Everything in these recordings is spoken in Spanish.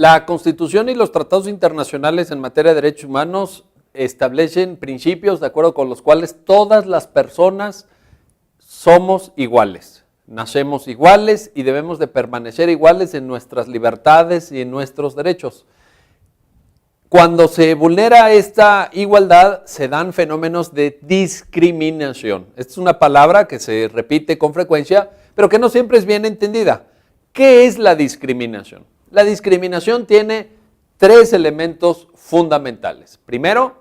La Constitución y los tratados internacionales en materia de derechos humanos establecen principios de acuerdo con los cuales todas las personas somos iguales, nacemos iguales y debemos de permanecer iguales en nuestras libertades y en nuestros derechos. Cuando se vulnera esta igualdad, se dan fenómenos de discriminación. Esta es una palabra que se repite con frecuencia, pero que no siempre es bien entendida. ¿Qué es la discriminación? La discriminación tiene tres elementos fundamentales. Primero,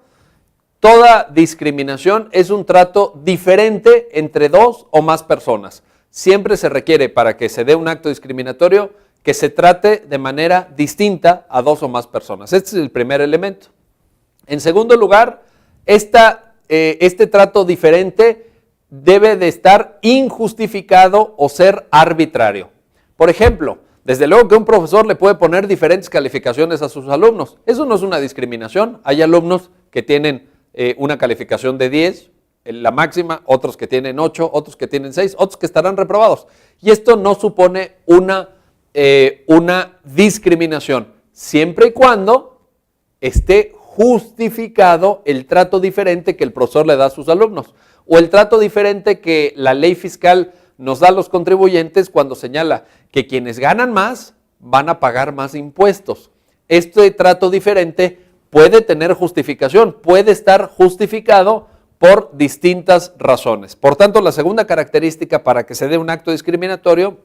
toda discriminación es un trato diferente entre dos o más personas. Siempre se requiere, para que se dé un acto discriminatorio, que se trate de manera distinta a dos o más personas. Este es el primer elemento. En segundo lugar, este trato diferente debe de estar injustificado o ser arbitrario. Por ejemplo, desde luego que un profesor le puede poner diferentes calificaciones a sus alumnos. Eso no es una discriminación. Hay alumnos que tienen una calificación de 10, la máxima, otros que tienen 8, otros que tienen 6, otros que estarán reprobados. Y esto no supone una discriminación, siempre y cuando esté justificado el trato diferente que el profesor le da a sus alumnos, o el trato diferente que la ley fiscal nos da a los contribuyentes cuando señala que quienes ganan más van a pagar más impuestos. Este trato diferente puede tener justificación, puede estar justificado por distintas razones. Por tanto, la segunda característica para que se dé un acto discriminatorio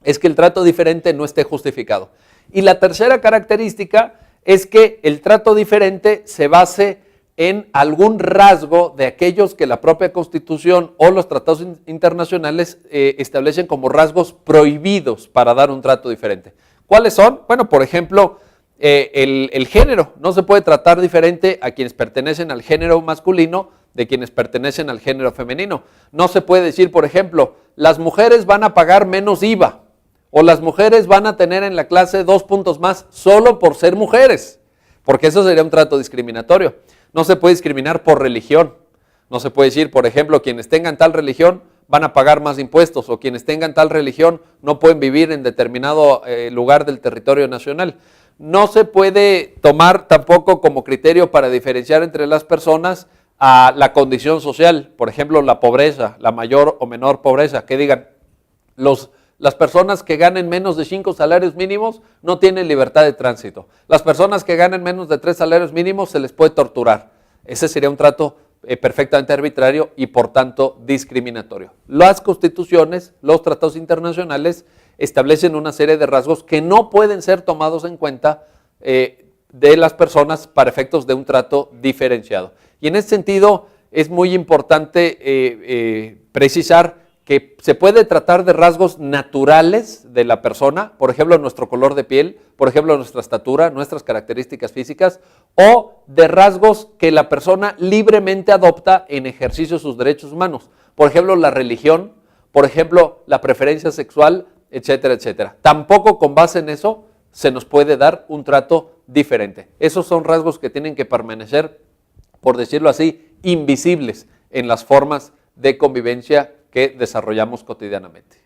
es que el trato diferente no esté justificado. Y la tercera característica es que el trato diferente se base en algún rasgo de aquellos que la propia Constitución o los tratados internacionales establecen como rasgos prohibidos para dar un trato diferente. ¿Cuáles son? Bueno, por ejemplo, el género. No se puede tratar diferente a quienes pertenecen al género masculino de quienes pertenecen al género femenino. No se puede decir, por ejemplo, las mujeres van a pagar menos IVA o las mujeres van a tener en la clase 2 puntos más solo por ser mujeres, porque eso sería un trato discriminatorio. No se puede discriminar por religión. No se puede decir, por ejemplo, quienes tengan tal religión van a pagar más impuestos o quienes tengan tal religión no pueden vivir en determinado lugar del territorio nacional. No se puede tomar tampoco como criterio para diferenciar entre las personas a la condición social, por ejemplo, la pobreza, la mayor o menor pobreza, que digan, las personas que ganen menos de 5 salarios mínimos no tienen libertad de tránsito. Las personas que ganen menos de 3 salarios mínimos se les puede torturar. Ese sería un trato perfectamente arbitrario y por tanto discriminatorio. Las constituciones, los tratados internacionales establecen una serie de rasgos que no pueden ser tomados en cuenta de las personas para efectos de un trato diferenciado. Y en ese sentido es muy importante precisar que se puede tratar de rasgos naturales de la persona, por ejemplo, nuestro color de piel, por ejemplo, nuestra estatura, nuestras características físicas, o de rasgos que la persona libremente adopta en ejercicio de sus derechos humanos. Por ejemplo, la religión, por ejemplo, la preferencia sexual, etcétera, etcétera. Tampoco con base en eso se nos puede dar un trato diferente. Esos son rasgos que tienen que permanecer, por decirlo así, invisibles en las formas de convivencia que desarrollamos cotidianamente.